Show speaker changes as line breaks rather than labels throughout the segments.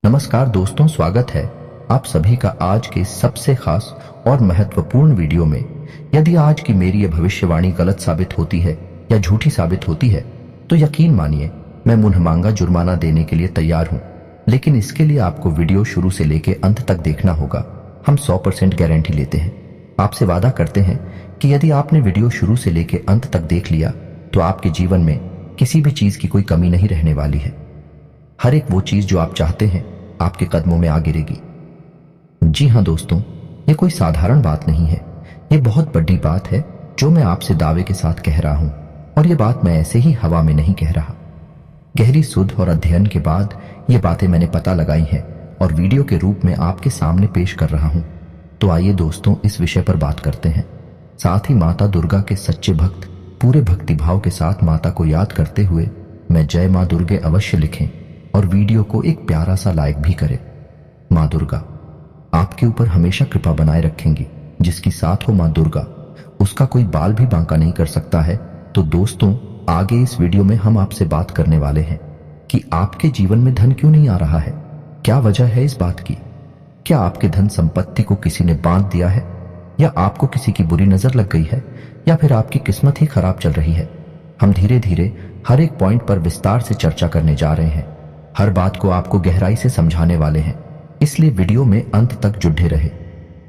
नमस्कार दोस्तों, स्वागत है आप सभी का आज के सबसे खास और महत्वपूर्ण वीडियो में। यदि आज की मेरी ये भविष्यवाणी गलत साबित होती है या झूठी साबित होती है तो यकीन मानिए मैं मुंह मांगा जुर्माना देने के लिए तैयार हूं, लेकिन इसके लिए आपको वीडियो शुरू से लेकर अंत तक देखना होगा। हम 100% गारंटी लेते हैं, आपसे वादा करते हैं कि यदि आपने वीडियो शुरू से लेकर अंत तक देख लिया तो आपके जीवन में किसी भी चीज की कोई कमी नहीं रहने वाली है। हर एक वो चीज जो आप चाहते हैं आपके कदमों में आ गिरेगी। जी हां दोस्तों, ये कोई साधारण बात नहीं है, ये बहुत बड़ी बात है जो मैं आपसे दावे के साथ कह रहा हूं। और ये बात मैं ऐसे ही हवा में नहीं कह रहा। गहरी सुध और अध्ययन के बाद ये बातें मैंने पता लगाई हैं और वीडियो के रूप में आपके सामने पेश कर रहा हूं। तो आइए दोस्तों, इस विषय पर बात करते हैं। साथ ही माता दुर्गा के सच्चे भक्त पूरे भक्तिभाव के साथ माता को याद करते हुए मैं जय मां दुर्गे अवश्य लिखें और वीडियो को एक प्यारा सा लाइक भी करें। मां दुर्गा आपके ऊपर हमेशा कृपा बनाए रखेंगी। जिसकी साथ हो मां दुर्गा, उसका कोई बाल भी बांका नहीं कर सकता है। तो दोस्तों, आगे इस वीडियो में हम आपसे बात करने वाले हैं कि आपके जीवन में धन क्यों नहीं आ रहा है। क्या वजह है इस बात की? क्या आपके धन संपत्ति को किसी ने बांध दिया है, या आपको किसी की बुरी नजर लग गई है, या फिर आपकी किस्मत ही खराब चल रही है? हम धीरे धीरे हर एक पॉइंट पर विस्तार से चर्चा करने जा रहे हैं। हर बात को आपको गहराई से समझाने वाले हैं, इसलिए वीडियो में अंत तक जुड़े रहे।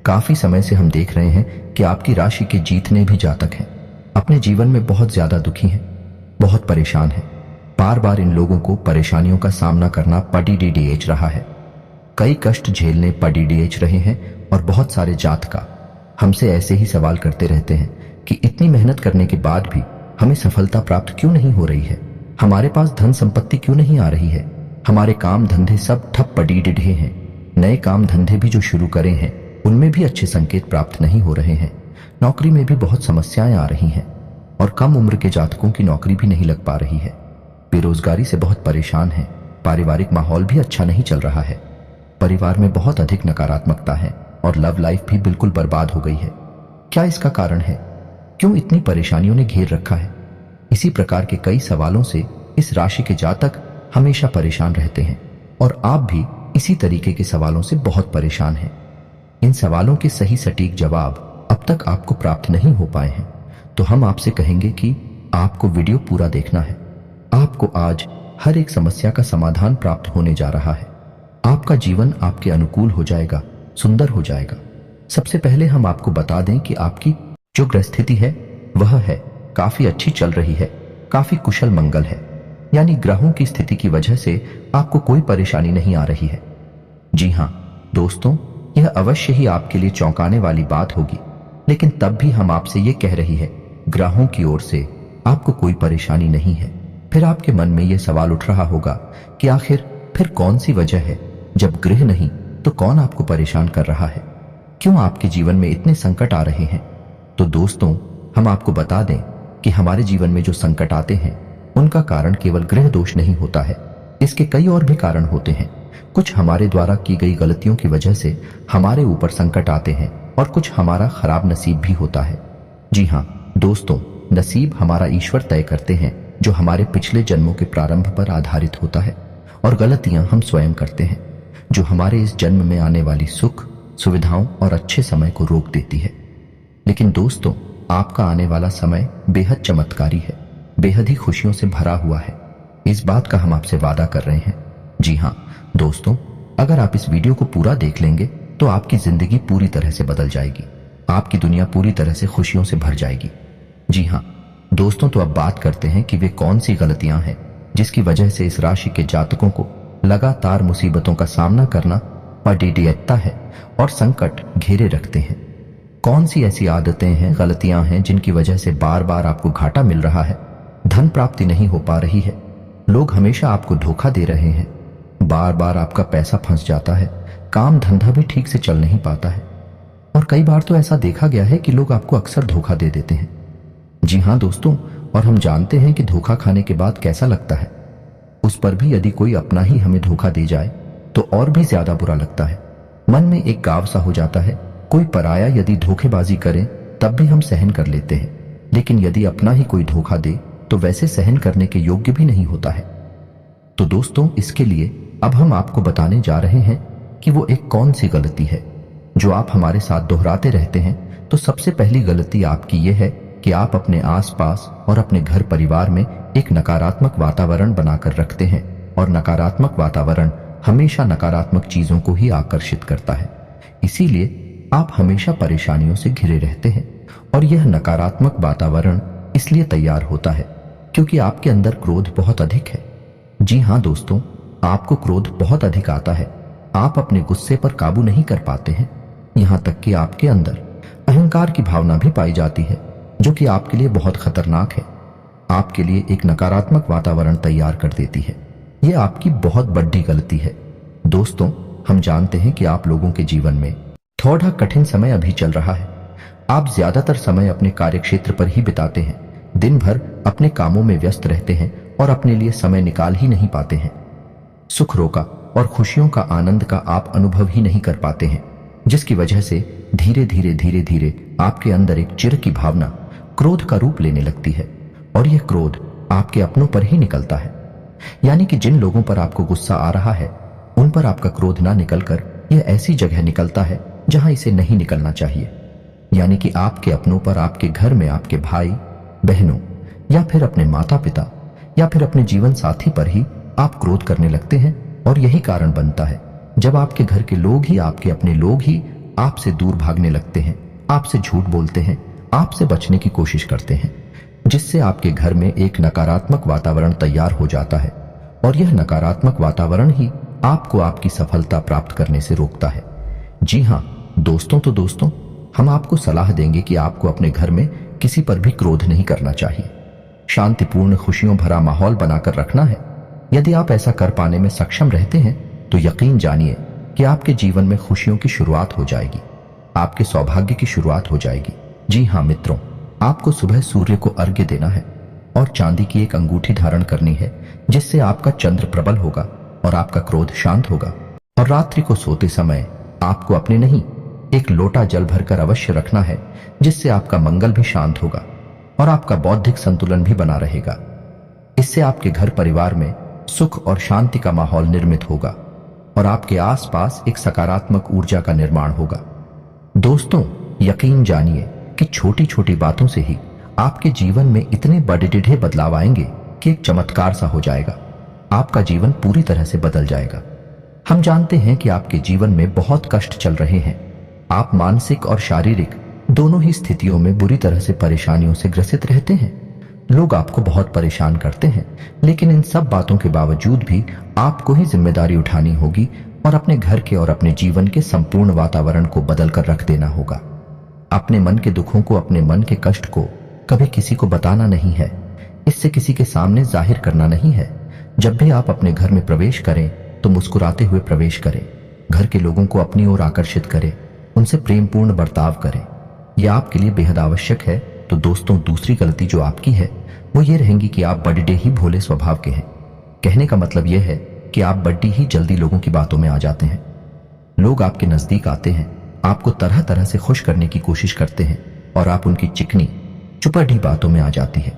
काफी समय से हम देख रहे हैं कि आपकी राशि के जीतने भी जातक हैं अपने जीवन में बहुत ज्यादा दुखी हैं, बहुत परेशान हैं। बार बार इन लोगों को परेशानियों का सामना करना पड़ीडीएच रहा है। कई कष्ट झेलने पड़ीडीएच रहे हैं और बहुत सारे जातका हमसे ऐसे ही सवाल करते रहते हैं कि इतनी मेहनत करने के बाद भी हमें सफलता प्राप्त क्यों नहीं हो रही है, हमारे पास धन संपत्ति क्यों नहीं आ रही है, हमारे काम धंधे सब ठप पड़ीडे हैं। नए काम धंधे भी जो शुरू करे हैं उनमें भी अच्छे संकेत प्राप्त नहीं हो रहे हैं। नौकरी में भी बहुत समस्याएं आ रही हैं और कम उम्र के जातकों की नौकरी भी नहीं लग पा रही है। बेरोजगारी से बहुत परेशान हैं। पारिवारिक माहौल भी अच्छा नहीं चल रहा है। परिवार में बहुत अधिक नकारात्मकता है और लव लाइफ भी बिल्कुल बर्बाद हो गई है। क्या इसका कारण है? क्यों इतनी परेशानियों ने घेर रखा है? इसी प्रकार के कई सवालों से इस राशि के जातक हमेशा परेशान रहते हैं और आप भी इसी तरीके के सवालों से बहुत परेशान हैं। इन सवालों के सही सटीक जवाब अब तक आपको प्राप्त नहीं हो पाए हैं, तो हम आपसे कहेंगे कि आपको वीडियो पूरा देखना है। आपको आज हर एक समस्या का समाधान प्राप्त होने जा रहा है। आपका जीवन आपके अनुकूल हो जाएगा, सुंदर हो जाएगा। सबसे पहले हम आपको बता दें कि आपकी जो ग्रह स्थिति है वह है काफी अच्छी चल रही है, काफी कुशल मंगल है। यानी ग्रहों की स्थिति की वजह से आपको कोई परेशानी नहीं आ रही है। जी हां दोस्तों, यह अवश्य ही आपके लिए चौंकाने वाली बात होगी, लेकिन तब भी हम आपसे ये कह रही है, ग्रहों की ओर से आपको कोई परेशानी नहीं है। फिर आपके मन में यह सवाल उठ रहा होगा कि आखिर फिर कौन सी वजह है? जब ग्रह नहीं तो कौन आपको परेशान कर रहा है? क्यों आपके जीवन में इतने संकट आ रहे हैं? तो दोस्तों, हम आपको बता दें कि हमारे जीवन में जो संकट आते हैं उनका कारण केवल ग्रह दोष नहीं होता है। इसके कई और भी कारण होते हैं। कुछ हमारे द्वारा की गई गलतियों की वजह से हमारे ऊपर संकट आते हैं और कुछ हमारा खराब नसीब भी होता है। जी हां दोस्तों, नसीब हमारा ईश्वर तय करते हैं, जो हमारे पिछले जन्मों के प्रारंभ पर आधारित होता है, और गलतियां हम स्वयं करते हैं, जो हमारे इस जन्म में आने वाली सुख, सुविधाओं और अच्छे समय को रोक देती है। लेकिन दोस्तों, आपका आने वाला समय बेहद चमत्कारी है, बेहद ही खुशियों से भरा हुआ है। इस बात का हम आपसे वादा कर रहे हैं। जी हां दोस्तों, अगर आप इस वीडियो को पूरा देख लेंगे तो आपकी जिंदगी पूरी तरह से बदल जाएगी। आपकी दुनिया पूरी तरह से खुशियों से भर जाएगी। जी हां दोस्तों, तो अब बात करते हैं कि वे कौन सी गलतियां हैं जिसकी वजह से इस राशि के जातकों को लगातार मुसीबतों का सामना करना पड़ीडीएता है और संकट घेरे रखते हैं। कौन सी ऐसी आदतें हैं, गलतियां हैं जिनकी वजह से बार बार आपको घाटा मिल रहा है, धन प्राप्ति नहीं हो पा रही है, लोग हमेशा आपको धोखा दे रहे हैं, बार बार आपका पैसा फंस जाता है, काम धंधा भी ठीक से चल नहीं पाता है, और कई बार तो ऐसा देखा गया है कि लोग आपको अक्सर धोखा दे देते हैं। जी हां दोस्तों, और हम जानते हैं कि धोखा खाने के बाद कैसा लगता है। उस पर भी यदि कोई अपना ही हमें धोखा दे जाए तो और भी ज्यादा बुरा लगता है। मन में एक गाव सा हो जाता है। कोई पराया यदि धोखेबाजी करे तब भी हम सहन कर लेते हैं, लेकिन यदि अपना ही कोई धोखा दे तो वैसे सहन करने के योग्य भी नहीं होता है। तो दोस्तों, इसके लिए अब हम आपको बताने जा रहे हैं कि वो एक कौन सी गलती है जो आप हमारे साथ दोहराते रहते हैं। तो सबसे पहली गलती आपकी ये है कि आप अपने आसपास और अपने घर परिवार में एक नकारात्मक वातावरण बनाकर रखते हैं, और नकारात्मक वातावरण हमेशा नकारात्मक चीजों को ही आकर्षित करता है। इसीलिए आप हमेशा परेशानियों से घिरे रहते हैं, और यह नकारात्मक वातावरण इसलिए तैयार होता है क्योंकि आपके अंदर क्रोध बहुत अधिक है। जी हाँ दोस्तों, आपको क्रोध बहुत अधिक आता है। आप अपने गुस्से पर काबू नहीं कर पाते हैं, यहां तक कि आपके अंदर अहंकार की भावना भी पाई जाती है, जो कि आपके लिए बहुत खतरनाक है। आपके लिए एक नकारात्मक वातावरण तैयार कर देती है। यह आपकी बहुत बड़ी गलती है। दोस्तों, हम जानते हैं कि आप लोगों के जीवन में थोड़ा कठिन समय अभी चल रहा है। आप ज्यादातर समय अपने कार्यक्षेत्र पर ही बिताते हैं, दिन भर अपने कामों में व्यस्त रहते हैं और अपने लिए समय निकाल ही नहीं पाते हैं। सुख रोका और खुशियों का आनंद का आप अनुभव ही नहीं कर पाते हैं, जिसकी वजह से धीरे धीरे आपके अंदर एक चिर की भावना क्रोध का रूप लेने लगती है, और यह क्रोध आपके अपनों पर ही निकलता है। यानी कि जिन लोगों पर आपको गुस्सा आ रहा है, उन पर आपका क्रोध ना निकलकर यह ऐसी जगह निकलता है जहां इसे नहीं निकलना चाहिए। यानी कि आपके अपनों पर, आपके घर में आपके भाई बहनों, या फिर अपने माता पिता, या फिर अपने जीवन साथी पर ही आप क्रोध करने लगते हैं। और यही कारण बनता है जब आपके घर के लोग ही, आपके अपने लोग ही आपसे दूर भागने लगते हैं, आपसे झूठ बोलते हैं, आपसे बचने की कोशिश करते हैं, जिससे आपके घर में एक नकारात्मक वातावरण तैयार हो जाता है। और यह नकारात्मक वातावरण ही आपको आपकी सफलता प्राप्त करने से रोकता है। जी हाँ दोस्तों, तो दोस्तों, हम आपको सलाह देंगे कि आपको अपने घर में किसी पर भी क्रोध नहीं करना चाहिए। शांतिपूर्ण, खुशियों भरा माहौल बनाकर रखना है। यदि आप ऐसा कर पाने में सक्षम रहते हैं तो यकीन जानिए कि आपके जीवन में खुशियों की शुरुआत हो जाएगी, आपके सौभाग्य की शुरुआत हो जाएगी। जी हाँ मित्रों, आपको सुबह सूर्य को अर्घ्य देना है और चांदी की एक अंगूठी धारण करनी है, जिससे आपका चंद्र प्रबल होगा और आपका क्रोध शांत होगा। और रात्रि को सोते समय आपको अपने नहीं, एक लोटा जल भरकर अवश्य रखना है, जिससे आपका मंगल भी शांत होगा और आपका बौद्धिक संतुलन भी बना रहेगा। इससे आपके घर परिवार में सुख और शांति का माहौल निर्मित होगा और आपके आसपास एक सकारात्मक ऊर्जा का निर्माण होगा। दोस्तों, यकीन जानिए कि छोटी छोटी बातों से ही आपके जीवन में इतने बड़े बदलाव आएंगे कि एक चमत्कार सा हो जाएगा। आपका जीवन पूरी तरह से बदल जाएगा। हम जानते हैं कि आपके जीवन में बहुत कष्ट चल रहे हैं। आप मानसिक और शारीरिक दोनों ही स्थितियों में बुरी तरह से परेशानियों से ग्रसित रहते हैं। लोग आपको बहुत परेशान करते हैं, लेकिन इन सब बातों के बावजूद भी आपको ही जिम्मेदारी उठानी होगी और अपने घर के और अपने जीवन के संपूर्ण वातावरण को बदल कर रख देना होगा। अपने मन के दुखों को, अपने मन के कष्ट को कभी किसी को बताना नहीं है, इससे किसी के सामने जाहिर करना नहीं है। जब भी आप अपने घर में प्रवेश करें तो मुस्कुराते हुए प्रवेश करें, घर के लोगों को अपनी ओर आकर्षित करें, उनसे प्रेमपूर्ण बर्ताव करें। यह आपके लिए बेहद आवश्यक है। तो दोस्तों, दूसरी गलती जो आपकी है वो ये रहेंगी कि आप बड़े ही भोले स्वभाव के हैं। कहने का मतलब यह है कि आप बड़ी ही जल्दी लोगों की बातों में आ जाते हैं। लोग आपके नजदीक आते हैं, आपको तरह तरह से खुश करने की कोशिश करते हैं और आप उनकी चिकनी चुपड़ी बातों में आ जाती है।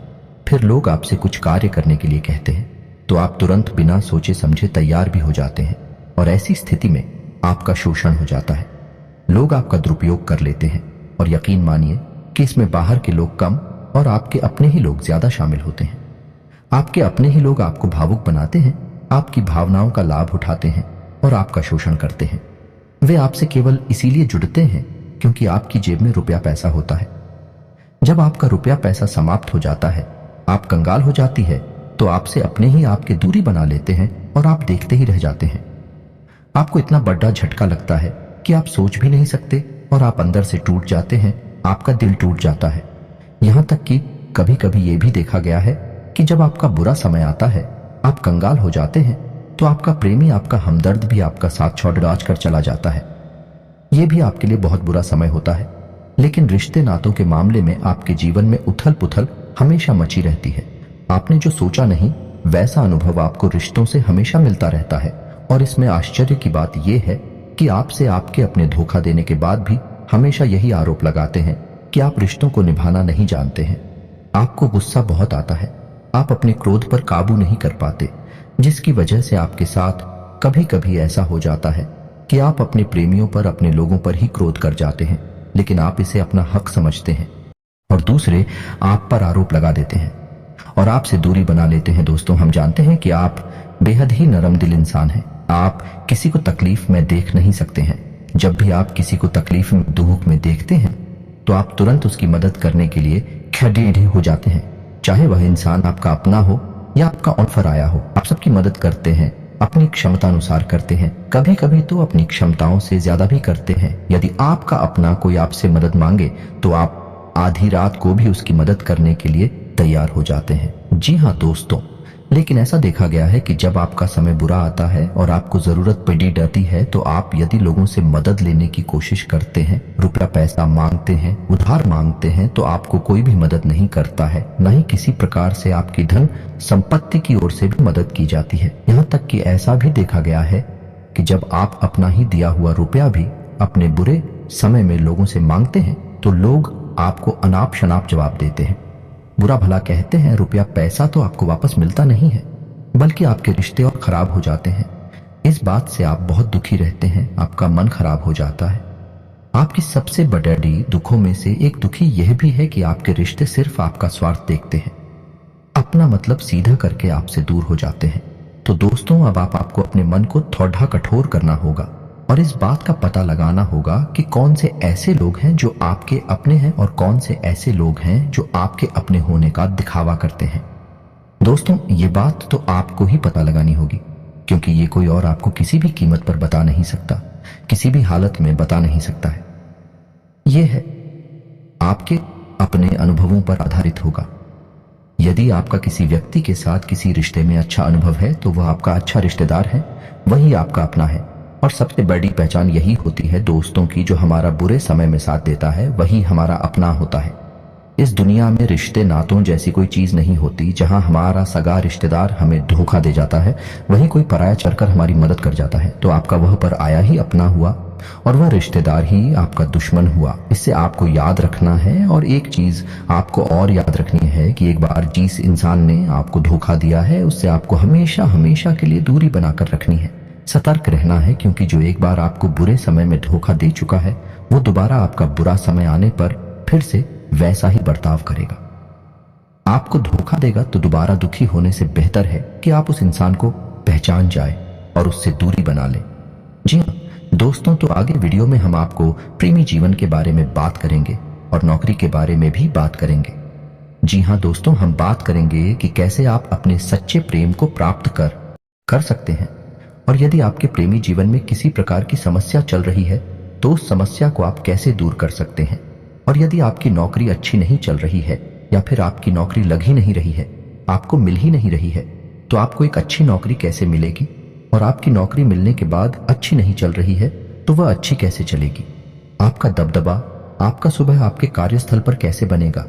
फिर लोग आपसे कुछ कार्य करने के लिए कहते हैं तो आप तुरंत बिना सोचे समझे तैयार भी हो जाते हैं, और ऐसी स्थिति में आपका शोषण हो जाता है। लोग आपका दुरुपयोग कर लेते हैं, और यकीन मानिए कि इसमें बाहर के लोग कम और आपके अपने ही लोग ज्यादा शामिल होते हैं। आपके अपने ही लोग आपको भावुक बनाते हैं, आपकी भावनाओं का लाभ उठाते हैं और आपका शोषण करते हैं। वे आपसे केवल इसीलिए जुड़ते हैं क्योंकि आपकी जेब में रुपया पैसा होता है। जब आपका रुपया पैसा समाप्त हो जाता है, आप कंगाल हो जाती है, तो आपसे अपने ही आपके दूरी बना लेते हैं और आप देखते ही रह जाते हैं। आपको इतना बड़ा झटका लगता है कि आप सोच भी नहीं सकते और आप अंदर से टूट जाते हैं, आपका दिल टूट जाता है। यहां तक कि कभी कभी यह भी देखा गया है कि जब आपका बुरा समय आता है, आप कंगाल हो जाते हैं, तो आपका प्रेमी, आपका हमदर्द भी आपका साथ छोड़ कर चला जाता है। यह भी आपके लिए बहुत बुरा समय होता है। लेकिन रिश्ते नातों के मामले में आपके जीवन में उथल पुथल हमेशा मची रहती है। आपने जो सोचा नहीं, वैसा अनुभव आपको रिश्तों से हमेशा मिलता रहता है। और इसमें आश्चर्य की बात यह है कि आपसे आपके अपने धोखा देने के बाद भी हमेशा यही आरोप लगाते हैं कि आप रिश्तों को निभाना नहीं जानते हैं। आपको गुस्सा बहुत आता है, आप अपने क्रोध पर काबू नहीं कर पाते, जिसकी वजह से आपके साथ कभी कभी ऐसा हो जाता है कि आप अपने प्रेमियों पर, अपने लोगों पर ही क्रोध कर जाते हैं, लेकिन आप इसे अपना हक समझते हैं और दूसरे आप पर आरोप लगा देते हैं और आपसे दूरी बना लेते हैं। दोस्तों, हम जानते हैं कि आप बेहद ही नरम दिल इंसान हैं। आप किसी को तकलीफ में देख नहीं सकते हैं। जब भी आप किसी को तकलीफ में, दुख में देखते हैं तो आप तुरंत उसकी मदद करने के लिए खड़े हो जाते हैं, चाहे वह इंसान आपका अपना हो या आपका ऑफर आया हो। आप सबकी मदद करते हैं, अपनी क्षमता अनुसार करते हैं, कभी कभी तो अपनी क्षमताओं से ज्यादा भी करते हैं। यदि आपका अपना कोई आपसे मदद मांगे तो आप आधी रात को भी उसकी मदद करने के लिए तैयार हो जाते हैं। जी हाँ दोस्तों, लेकिन ऐसा देखा गया है कि जब आपका समय बुरा आता है और आपको जरूरत पड़ी जाती है तो आप यदि लोगों से मदद लेने की कोशिश करते हैं, रुपया पैसा मांगते हैं, उधार मांगते हैं, तो आपको कोई भी मदद नहीं करता है, न ही किसी प्रकार से आपकी धन संपत्ति की ओर से भी मदद की जाती है। यहाँ तक कि ऐसा भी देखा गया है कि जब आप अपना ही दिया हुआ रुपया भी अपने बुरे समय में लोगों से मांगते हैं तो लोग आपको अनाप शनाप जवाब देते हैं, बुरा भला कहते हैं। रुपया पैसा तो आपको वापस मिलता नहीं है, बल्कि आपके रिश्ते और खराब हो जाते हैं। इस बात से आप बहुत दुखी रहते हैं, आपका मन खराब हो जाता है। आपकी सबसे बड़ी दुखों में से एक दुखी यह भी है कि आपके रिश्ते सिर्फ आपका स्वार्थ देखते हैं, अपना मतलब सीधा करके आपसे दूर हो जाते हैं। तो दोस्तों, अब आपको अपने मन को थोड़ा कठोर करना होगा और इस बात का पता लगाना होगा कि कौन से ऐसे लोग हैं जो आपके अपने हैं और कौन से ऐसे लोग हैं जो आपके अपने होने का दिखावा करते हैं। दोस्तों, ये बात तो आपको ही पता लगानी होगी, क्योंकि ये कोई और आपको किसी भी कीमत पर बता नहीं सकता, किसी भी हालत में बता नहीं सकता है। ये है आपके अपने अनुभवों पर आधारित होगा। यदि आपका किसी व्यक्ति के साथ किसी रिश्ते में अच्छा अनुभव है तो वह आपका अच्छा रिश्तेदार है, वही आपका अपना है। और सबसे बड़ी पहचान यही होती है दोस्तों की, जो हमारा बुरे समय में साथ देता है वही हमारा अपना होता है। इस दुनिया में रिश्ते नातों जैसी कोई चीज नहीं होती। जहां हमारा सगा रिश्तेदार हमें धोखा दे जाता है, वहीं कोई पराया चढ़कर हमारी मदद कर जाता है, तो आपका वह पर आया ही अपना हुआ और वह रिश्तेदार ही आपका दुश्मन हुआ। इससे आपको याद रखना है, और एक चीज आपको और याद रखनी है कि एक बार जिस इंसान ने आपको धोखा दिया है उससे आपको हमेशा हमेशा के लिए दूरी बनाकर रखनी है। सतर्क रहना है, क्योंकि जो एक बार आपको बुरे समय में धोखा दे चुका है वो दोबारा आपका बुरा समय आने पर फिर से वैसा ही बर्ताव करेगा। आपको धोखा देगा तो दोबारा दुखी होने से बेहतर है कि आप उस इंसान को पहचान जाए और उससे दूरी बना लें। जी हाँ दोस्तों, तो आगे वीडियो में हम आपको प्रेमी जीवन के बारे में बात करेंगे और नौकरी के बारे में भी बात करेंगे। जी हाँ दोस्तों, हम बात करेंगे कि कैसे आप अपने सच्चे प्रेम को प्राप्त कर सकते हैं, और यदि आपके प्रेमी जीवन में किसी प्रकार की समस्या चल रही है तो उस समस्या को आप कैसे दूर कर सकते हैं। और यदि आपकी नौकरी अच्छी नहीं चल रही है या फिर आपकी नौकरी लग ही नहीं रही है, आपको मिल ही नहीं रही है, तो आपको एक अच्छी नौकरी कैसे मिलेगी। और आपकी नौकरी मिलने के बाद अच्छी नहीं चल रही है तो वह अच्छी कैसे चलेगी। आपका दबदबा, आपका सुबह आपके कार्यस्थल पर कैसे बनेगा।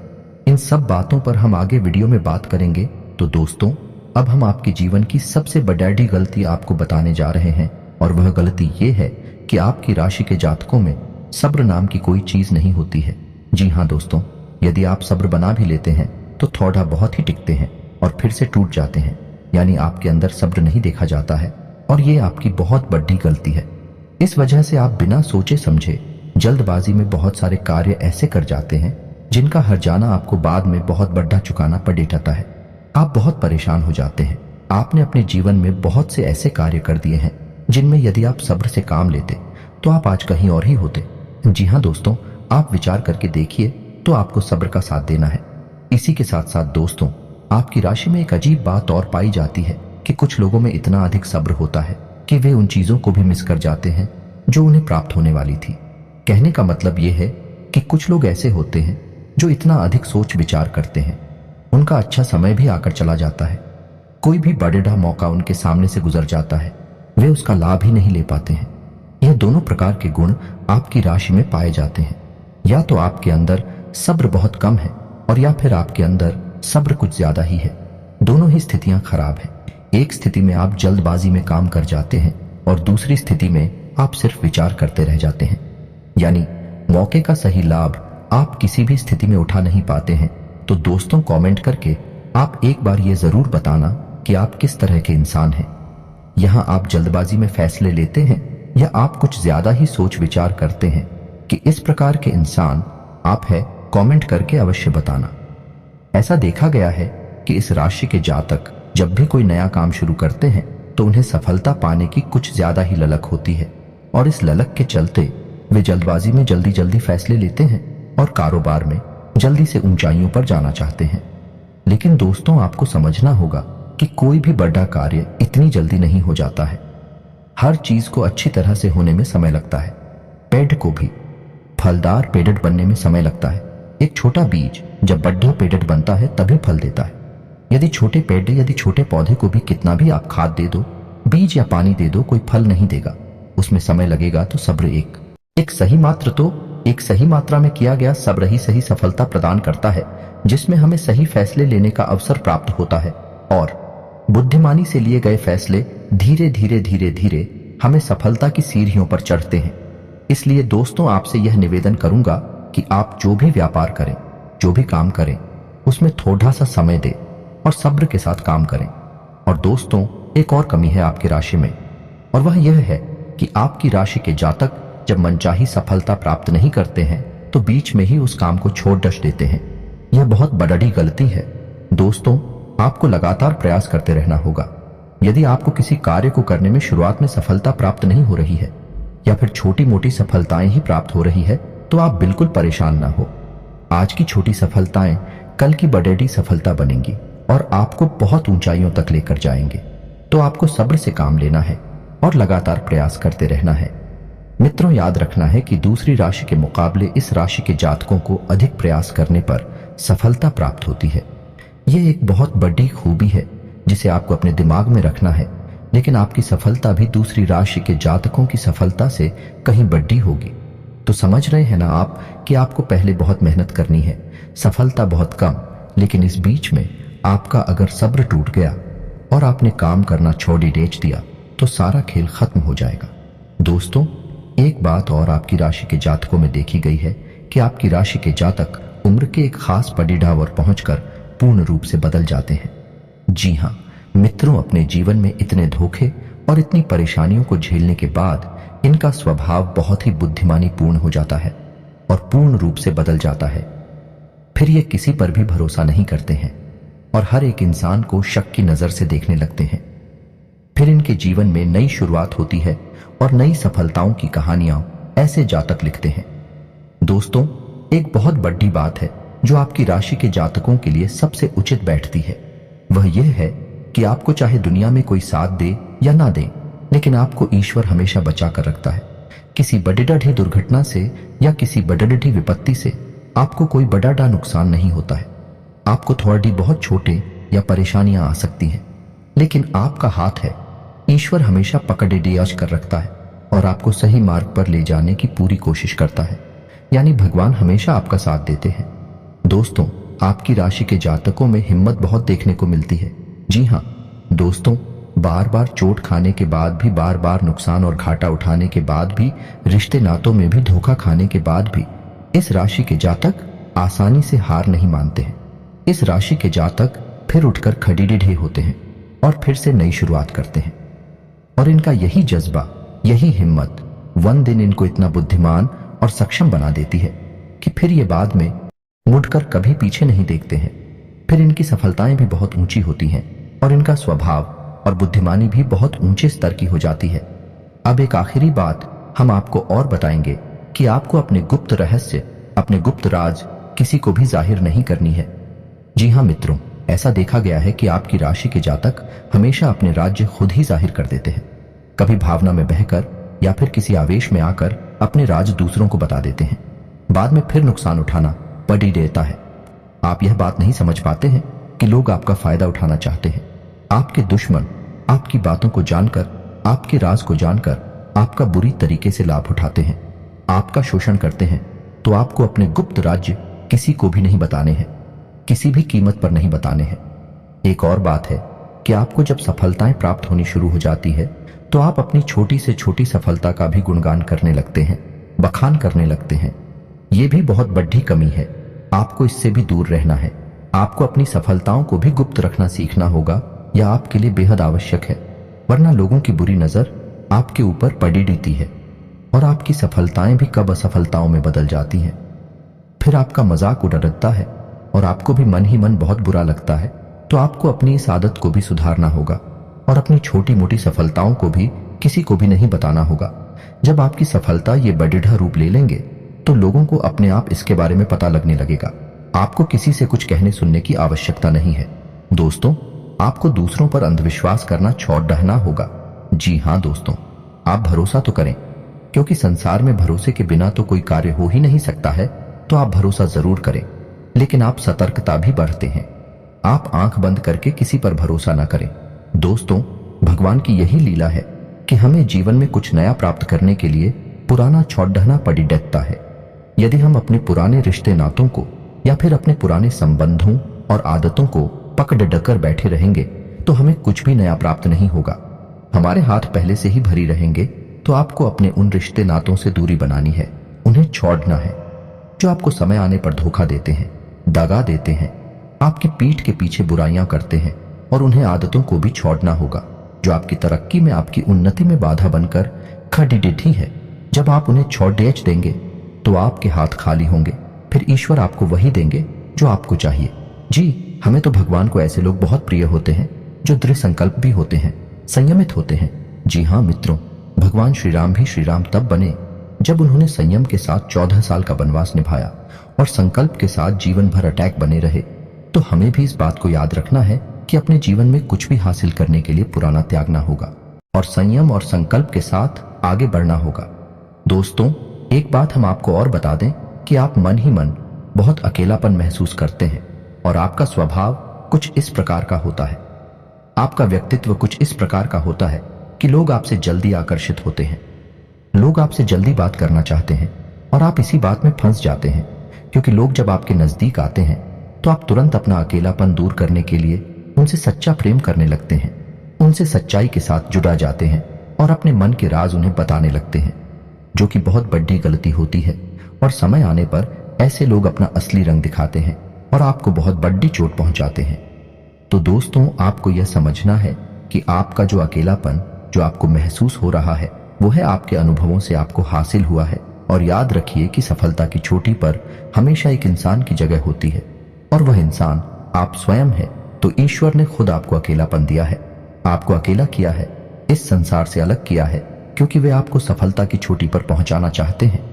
इन सब बातों पर हम आगे वीडियो में बात करेंगे। तो दोस्तों, अब हम आपके जीवन की सबसे बड़ी गलती आपको बताने जा रहे हैं, और वह गलती ये है कि आपकी राशि के जातकों में सब्र नाम की कोई चीज नहीं होती है। जी हाँ दोस्तों, यदि आप सब्र बना भी लेते हैं तो थोड़ा बहुत ही टिकते हैं और फिर से टूट जाते हैं, यानी आपके अंदर सब्र नहीं देखा जाता है, और ये आपकी बहुत बड़ी गलती है। इस वजह से आप बिना सोचे समझे जल्दबाजी में बहुत सारे कार्य ऐसे कर जाते हैं जिनका हर्जाना आपको बाद में बहुत बड़ा चुकाना पड़ जाता है। आप बहुत परेशान हो जाते हैं। आपने अपने जीवन में बहुत से ऐसे कार्य कर दिए हैं जिनमें यदि आप सब्र से काम लेते तो आप आज कहीं और ही होते। जी हाँ दोस्तों, आप विचार करके देखिए तो आपको सब्र का साथ देना है। इसी के साथ साथ दोस्तों, आपकी राशि में एक अजीब बात और पाई जाती है कि कुछ लोगों में इतना अधिक सब्र होता है कि वे उन चीजों को भी मिस कर जाते हैं जो उन्हें प्राप्त होने वाली थी। कहने का मतलब यह है कि कुछ लोग ऐसे होते हैं जो इतना अधिक सोच विचार करते हैं, उनका अच्छा समय भी आकर चला जाता है, कोई भी बड़ा मौका उनके सामने से गुजर जाता है, वे उसका लाभ ही नहीं ले पाते हैं। यह दोनों प्रकार के गुण आपकी राशि में पाए जाते हैं। या तो आपके अंदर सब्र बहुत कम है और या फिर आपके अंदर सब्र कुछ ज्यादा ही है। दोनों ही स्थितियां खराब हैं। एक स्थिति में आप जल्दबाजी में काम कर जाते हैं और दूसरी स्थिति में आप सिर्फ विचार करते रह जाते हैं, यानी मौके का सही लाभ आप किसी भी स्थिति में उठा नहीं पाते हैं। तो दोस्तों, कमेंट करके आप एक बार ये जरूर बताना कि आप किस तरह के इंसान हैं। यहाँ आप जल्दबाजी में फैसले लेते हैं या आप कुछ ज्यादा ही सोच विचार करते हैं कि इस प्रकार के इंसान आप है? कमेंट करके अवश्य बताना। ऐसा देखा गया है कि इस राशि के जातक जब भी कोई नया काम शुरू करते हैं तो उन्हें सफलता पाने की कुछ ज्यादा ही ललक होती है और इस ललक के चलते वे जल्दबाजी में जल्दी जल्दी फैसले लेते हैं और कारोबार में जल्दी से ऊंचाइयों पर जाना चाहते हैं। लेकिन दोस्तों, आपको समझना होगा कि कोई भी बड़ा कार्य इतनी जल्दी नहीं हो जाता है। हर चीज को अच्छी तरह से होने में समय लगता है। पेड़ को भी फलदार पेड़ बनने में समय लगता है। एक छोटा बीज जब बड़ा पेड़ बनता है तभी फल देता है। यदि छोटे पौधे को भी कितना भी आप खाद दे दो, बीज या पानी दे दो, कोई फल नहीं देगा, उसमें समय लगेगा। तो सब्र एक सही मात्रा में किया गया सब्र ही सही सफलता प्रदान करता है, जिसमें हमें सही फैसले लेने का अवसर प्राप्त होता है और बुद्धिमानी से लिए गए फैसले धीरे धीरे हमें सफलता की सीढ़ियों पर चढ़ते हैं। इसलिए दोस्तों, आपसे यह निवेदन करूंगा कि आप जो भी व्यापार करें, जो भी काम करें, उसमें थोड़ा सा समय दें और सब्र के साथ काम करें। और दोस्तों, एक और कमी है आपकी राशि में, और वह यह है कि आपकी राशि के जातक जब मनचाही सफलता प्राप्त नहीं करते हैं तो बीच में ही उस काम को छोड़ डस देते हैं। यह बहुत बड़ी गलती है। दोस्तों, आपको लगातार प्रयास करते रहना होगा। यदि आपको किसी कार्य को करने में शुरुआत में सफलता प्राप्त नहीं हो रही है या फिर छोटी मोटी सफलताएं ही प्राप्त हो रही है तो आप बिल्कुल परेशान ना हो। आज की छोटी सफलताएं कल की बड़ी सफलता बनेंगी और आपको बहुत ऊंचाइयों तक लेकर जाएंगे। तो आपको सब्र से काम लेना है और लगातार प्रयास करते रहना है। मित्रों, याद रखना है कि दूसरी राशि के मुकाबले इस राशि के जातकों को अधिक प्रयास करने पर सफलता प्राप्त होती है। यह एक बहुत बड़ी खूबी है जिसे आपको अपने दिमाग में रखना है। लेकिन आपकी सफलता भी दूसरी राशि के जातकों की सफलता से कहीं बड़ी होगी। तो समझ रहे हैं ना आप कि आपको पहले बहुत मेहनत करनी है, सफलता बहुत कम, लेकिन इस बीच में आपका अगर सब्र टूट गया और आपने काम करना छोड़ ही डेच दिया तो सारा खेल खत्म हो जाएगा। दोस्तों, एक बात और आपकी राशि के जातकों में देखी गई है कि आपकी राशि के जातक उम्र के एक खास परिढ़ावर पहुंचकर पूर्ण रूप से बदल जाते हैं। जी हां मित्रों, अपने जीवन में इतने धोखे और इतनी परेशानियों को झेलने के बाद इनका स्वभाव बहुत ही बुद्धिमानी पूर्ण हो जाता है और पूर्ण रूप से बदल जाता है। फिर ये किसी पर भी भरोसा नहीं करते हैं और हर एक इंसान को शक की नजर से देखने लगते हैं। फिर इनके जीवन में नई शुरुआत होती है और नई सफलताओं की कहानियां ऐसे जातक लिखते हैं। दोस्तों, एक बहुत बड़ी बात है जो आपकी राशि के जातकों के लिए सबसे उचित बैठती है। वह यह है कि आपको चाहे दुनिया में कोई साथ दे या ना दे, लेकिन आपको ईश्वर हमेशा बचा कर रखता है। किसी बड़ी दुर्घटना से या किसी बड़ी विपत्ति से आपको कोई बड़ा नुकसान नहीं होता है। आपको थोड़ी बहुत छोटे या परेशानियां आ सकती हैं, लेकिन आपका हाथ है, ईश्वर हमेशा पकड़े डियाज कर रखता है और आपको सही मार्ग पर ले जाने की पूरी कोशिश करता है। यानी भगवान हमेशा आपका साथ देते हैं। दोस्तों, आपकी राशि के जातकों में हिम्मत बहुत देखने को मिलती है। जी हाँ दोस्तों, बार बार चोट खाने के बाद भी, बार बार नुकसान और घाटा उठाने के बाद भी, रिश्ते नातों में भी धोखा खाने के बाद भी इस राशि के जातक आसानी से हार नहीं मानते हैं। इस राशि के जातक फिर उठकर खड़ीडे होते हैं और फिर से नई शुरुआत करते हैं। और इनका यही जज्बा, यही हिम्मत वन दिन इनको इतना बुद्धिमान और सक्षम बना देती है कि फिर ये बाद में मुड़कर कभी पीछे नहीं देखते हैं। फिर इनकी सफलताएं भी बहुत ऊंची होती हैं और इनका स्वभाव और बुद्धिमानी भी बहुत ऊंचे स्तर की हो जाती है। अब एक आखिरी बात हम आपको और बताएंगे कि आपको अपने गुप्त रहस्य, अपने गुप्त राज किसी को भी जाहिर नहीं करनी है। जी हाँ मित्रों, ऐसा देखा गया है कि आपकी राशि के जातक हमेशा अपने राज्य खुद ही जाहिर कर देते हैं। कभी भावना में बहकर या फिर किसी आवेश में आकर अपने राज दूसरों को बता देते हैं। बाद में फिर नुकसान उठाना पड़ी देता है। आप यह बात नहीं समझ पाते हैं कि लोग आपका फायदा उठाना चाहते हैं। आपके दुश्मन आपकी बातों को जानकर, आपके राज को जानकर आपका बुरी तरीके से लाभ उठाते हैं, आपका शोषण करते हैं। तो आपको अपने गुप्त राज्य किसी को भी नहीं बताने हैं, किसी भी कीमत पर नहीं बताने हैं। एक और बात है कि आपको जब सफलताएं प्राप्त होनी शुरू हो जाती है तो आप अपनी छोटी से छोटी सफलता का भी गुणगान करने लगते हैं, बखान करने लगते हैं। यह भी बहुत बड़ी कमी है। आपको इससे भी दूर रहना है। आपको अपनी सफलताओं को भी गुप्त रखना सीखना होगा। यह आपके लिए बेहद आवश्यक है। वरना लोगों की बुरी नजर आपके ऊपर पड़ी रहती है और आपकी सफलताएं भी कब असफलताओं में बदल जाती हैं। फिर आपका मजाक उड़ता है और आपको भी मन ही मन बहुत बुरा लगता है। तो आपको अपनी इस आदत को भी सुधारना होगा और अपनी छोटी मोटी सफलताओं को भी किसी को भी नहीं बताना होगा। जब आपकी सफलता ये बड़ीढ़ा रूप ले लेंगे तो लोगों को अपने आप इसके बारे में पता लगने लगेगा। आपको किसी से कुछ कहने सुनने की आवश्यकता नहीं है। दोस्तों, आपको दूसरों पर अंधविश्वास करना छोड़ देना होगा। जी हाँ दोस्तों, आप भरोसा तो करें, क्योंकि संसार में भरोसे के बिना तो कोई कार्य हो ही नहीं सकता है। तो आप भरोसा जरूर करें, लेकिन आप सतर्कता भी बरतें हैं। आप आंख बंद करके किसी पर भरोसा ना करें। दोस्तों, भगवान की यही लीला है कि हमें जीवन में कुछ नया प्राप्त करने के लिए पुराना छोड़ना पड़ी देता है। यदि हम अपने पुराने रिश्ते नातों को या फिर अपने पुराने संबंधों और आदतों को पकड़ डकर बैठे रहेंगे तो हमें कुछ भी नया प्राप्त नहीं होगा। हमारे हाथ पहले से ही भरी रहेंगे। तो आपको अपने उन रिश्ते नातों से दूरी बनानी है, उन्हें छोड़ना है जो आपको समय आने पर धोखा देते हैं, दगा देते हैं, आपकी पीठ के पीछे बुराइयां करते हैं। और उन्हें आदतों को भी छोड़ना होगा जो आपकी तरक्की में, आपकी उन्नति में बाधा बनकर खड़ी बैठी है। जब आप उन्हें छोड़ देंगे तो आपके हाथ खाली होंगे। फिर ईश्वर आपको वही देंगे जो आपको चाहिए। जी, हमें तो भगवान को ऐसे लोग बहुत प्रिय होते हैं जो दृढ़ संकल्प भी होते हैं, संयमित होते हैं। जी हाँ मित्रों, भगवान श्री राम भी श्री राम तब बने जब उन्होंने संयम के साथ 14 साल का वनवास निभाया और संकल्प के साथ जीवन भर अटैक बने रहे। तो हमें भी इस बात को याद रखना है कि अपने जीवन में कुछ भी हासिल करने के लिए पुराना त्यागना होगा और संयम और संकल्प के साथ आगे बढ़ना होगा। दोस्तों, एक बात हम आपको और बता दें कि आप मन ही मन बहुत अकेलापन महसूस करते हैं और आपका स्वभाव कुछ इस प्रकार का होता है, आपका व्यक्तित्व कुछ इस प्रकार का होता है कि लोग आपसे जल्दी आकर्षित होते हैं। लोग आपसे जल्दी बात करना चाहते हैं और आप इसी बात में फंस जाते हैं, क्योंकि लोग जब आपके नजदीक आते हैं तो आप तुरंत अपना अकेलापन दूर करने के लिए उनसे सच्चा प्रेम करने लगते हैं, उनसे सच्चाई के साथ जुड़ा जाते हैं और अपने मन के राज उन्हें बताने लगते हैं, जो कि बहुत बड़ी गलती होती है। और समय आने पर ऐसे लोग अपना असली रंग दिखाते हैं और आपको बहुत बड़ी चोट पहुंचाते हैं। तो दोस्तों, आपको यह समझना है कि आपका जो अकेलापन जो आपको महसूस हो रहा है वो है आपके अनुभवों से आपको हासिल हुआ है। और याद रखिए कि सफलता की चोटी पर हमेशा एक इंसान की जगह होती है और वह इंसान आप स्वयं है। तो ईश्वर ने खुद आपको अकेलापन दिया है, आपको अकेला किया है, इस संसार से अलग किया है, क्योंकि वे आपको सफलता की चोटी पर पहुंचाना चाहते हैं।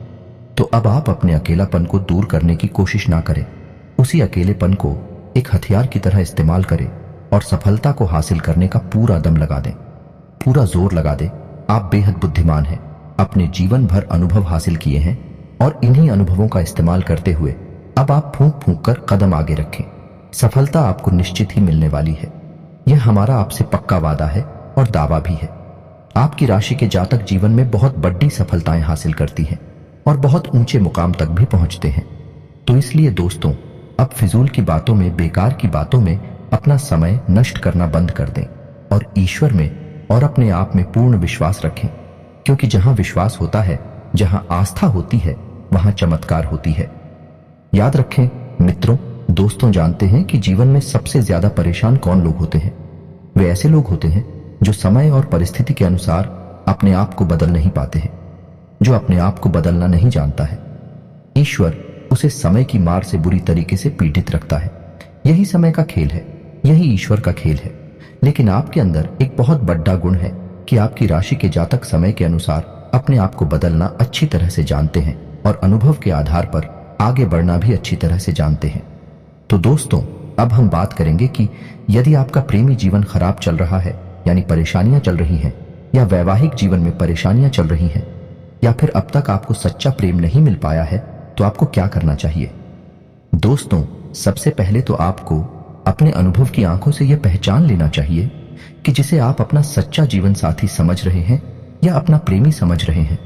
तो अब आप अपने अकेलापन को दूर करने की कोशिश ना करें, उसी अकेलेपन को एक हथियार की तरह इस्तेमाल करें और सफलता को हासिल करने का पूरा दम लगा दें, पूरा जोर लगा दें। आप बेहद बुद्धिमान हैं, अपने जीवन भर अनुभव हासिल किए हैं और इन्हीं अनुभवों का इस्तेमाल करते हुए अब आप फूंक फूंक कर कदम आगे रखें। सफलता आपको निश्चित ही मिलने वाली है, यह हमारा आपसे पक्का वादा है और दावा भी है। आपकी राशि के जातक जीवन में बहुत बड़ी सफलताएं हासिल करती हैं और बहुत ऊंचे मुकाम तक भी पहुंचते हैं। तो इसलिए दोस्तों, अब फिजूल की बातों में, बेकार की बातों में अपना समय नष्ट करना बंद कर दें और ईश्वर में और अपने आप में पूर्ण विश्वास रखें, क्योंकि जहां विश्वास होता है, जहां आस्था होती है, वहां चमत्कार होती है। याद रखें मित्रों, दोस्तों, जानते हैं कि जीवन में सबसे ज्यादा परेशान कौन लोग होते हैं? वे ऐसे लोग होते हैं जो समय और परिस्थिति के अनुसार अपने आप को बदल नहीं पाते हैं, जो अपने आप को बदलना नहीं जानता है। ईश्वर उसे समय की मार से बुरी तरीके से पीड़ित रखता है। यही समय का खेल है, यही ईश्वर का खेल है। लेकिन आपके अंदर एक बहुत बड़ा गुण है कि आपकी राशि के जातक समय के अनुसार अपने आप को बदलना अच्छी तरह से जानते हैं और अनुभव के आधार पर आगे बढ़ना भी अच्छी तरह से जानते हैं। तो दोस्तों, अब हम बात करेंगे कि यदि आपका प्रेमी जीवन खराब चल रहा है, यानी परेशानियां चल रही हैं, या वैवाहिक जीवन में परेशानियां चल रही हैं, या फिर अब तक आपको सच्चा प्रेम नहीं मिल पाया है, तो आपको क्या करना चाहिए? दोस्तों, सबसे पहले तो आपको अपने अनुभव की आंखों से यह पहचान लेना चाहिए कि जिसे आप अपना सच्चा जीवन साथी समझ रहे हैं या अपना प्रेमी समझ रहे हैं,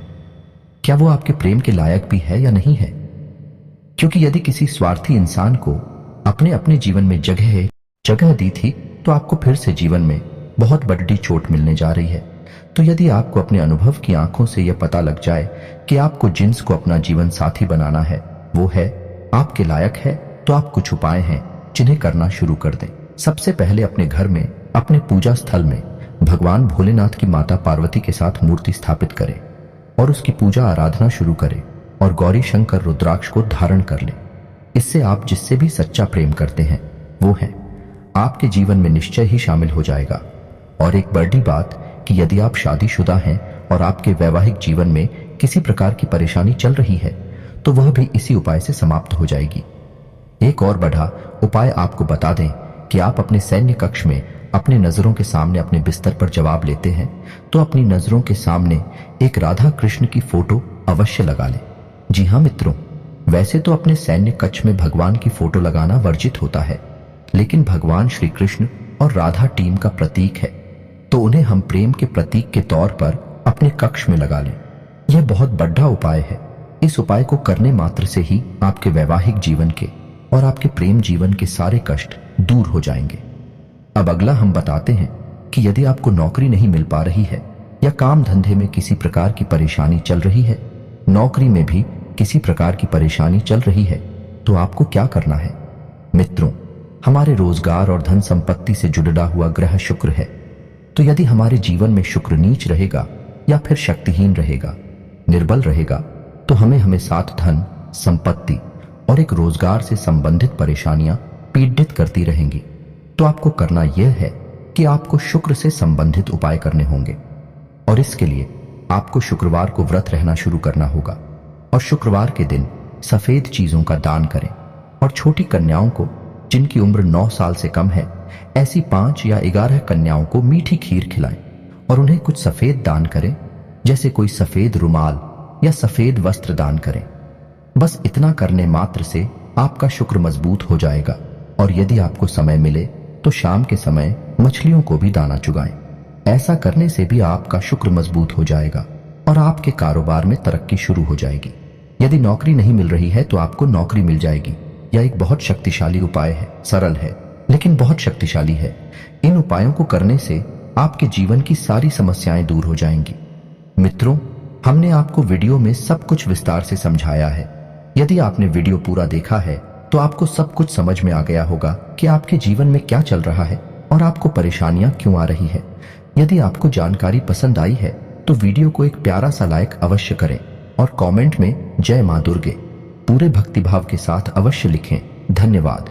क्या वो आपके प्रेम के लायक भी है या नहीं है। क्योंकि यदि किसी स्वार्थी इंसान को अपने अपने जीवन में जगह दी थी, तो आपको फिर से जीवन में बहुत बड़ी चोट मिलने जा रही है। तो यदि आपको अपने अनुभव की आंखों से यह पता लग जाए कि आपको जिन्स को अपना जीवन साथी बनाना है, वो है आपके लायक है, तो आप कुछ उपाय हैं जिन्हें करना शुरू कर दें। सबसे पहले अपने घर में, अपने पूजा स्थल में भगवान भोलेनाथ की माता पार्वती के साथ मूर्ति स्थापित करें और उसकी पूजा आराधना शुरू करें और गौरी शंकर रुद्राक्ष को धारण कर लें। इससे आप जिससे भी सच्चा प्रेम करते हैं वो है आपके जीवन में निश्चय ही शामिल हो जाएगा। और एक बड़ी बात कि यदि आप शादीशुदा हैं और आपके वैवाहिक जीवन में किसी प्रकार की परेशानी चल रही है तो वह भी इसी उपाय से समाप्त हो जाएगी। एक और बढ़ा उपाय आपको बता दें कि आप अपने सैन्य कक्ष में अपने नजरों के सामने अपने बिस्तर पर जवाब लेते हैं तो अपनी नजरों के सामने एक राधा कृष्ण की फोटो अवश्य लगा लें। जी हाँ मित्रों, वैसे तो अपने सैन्य कक्ष में भगवान की फोटो लगाना वर्जित होता है, लेकिन भगवान श्री कृष्ण और राधा टीम का प्रतीक है तो उन्हें हम प्रेम के प्रतीक के तौर पर अपने कक्ष में लगा लें। यह बहुत बड़ा उपाय है। इस उपाय को करने मात्र से ही आपके वैवाहिक जीवन के और आपके प्रेम जीवन के सारे कष्ट दूर हो जाएंगे। अब अगला हम बताते हैं कि यदि आपको नौकरी नहीं मिल पा रही है या काम धंधे में किसी प्रकार की परेशानी चल रही है, नौकरी में भी किसी प्रकार की परेशानी चल रही है, तो आपको क्या करना है। मित्रों, हमारे रोजगार और धन संपत्ति से जुड़ा हुआ ग्रह शुक्र है, तो यदि हमारे जीवन में शुक्र नीच रहेगा या फिर शक्तिहीन रहेगा, निर्बल रहेगा, तो हमें साथ धन, संपत्ति और एक रोजगार से संबंधित परेशानियां पीड़ित करती रहेंगी। तो आपको करना यह है कि आपको शुक्र से संबंधित उपाय करने होंगे और इसके लिए आपको शुक्रवार को व्रत रहना शुरू करना होगा और शुक्रवार के दिन सफेद चीजों का दान करें और छोटी कन्याओं को जिनकी उम्र 9 साल से कम है, ऐसी 5 या 11 कन्याओं को मीठी खीर खिलाएं और उन्हें कुछ सफेद दान करें, जैसे कोई सफेद रुमाल या सफेद वस्त्र दान करें। बस इतना करने मात्र से आपका शुक्र मजबूत हो जाएगा। और यदि आपको समय मिले तो शाम के समय मछलियों को भी दाना चुगाएं। ऐसा करने से भी आपका शुक्र मजबूत हो जाएगा और आपके कारोबार में तरक्की शुरू हो जाएगी। यदि नौकरी नहीं मिल रही है तो आपको नौकरी मिल जाएगी। यह एक बहुत शक्तिशाली उपाय है, सरल है लेकिन बहुत शक्तिशाली है। इन उपायों को करने से आपके जीवन की सारी समस्याएं दूर हो जाएंगी। मित्रों, हमने आपको वीडियो में सब कुछ विस्तार से समझाया है। यदि आपने वीडियो पूरा देखा है तो आपको सब कुछ समझ में आ गया होगा कि आपके जीवन में क्या चल रहा है और आपको परेशानियां क्यों आ रही है। यदि आपको जानकारी पसंद आई है तो वीडियो को एक प्यारा सा लाइक अवश्य करें और कमेंट में जय मां दुर्गे पूरे भक्तिभाव के साथ अवश्य लिखें। धन्यवाद।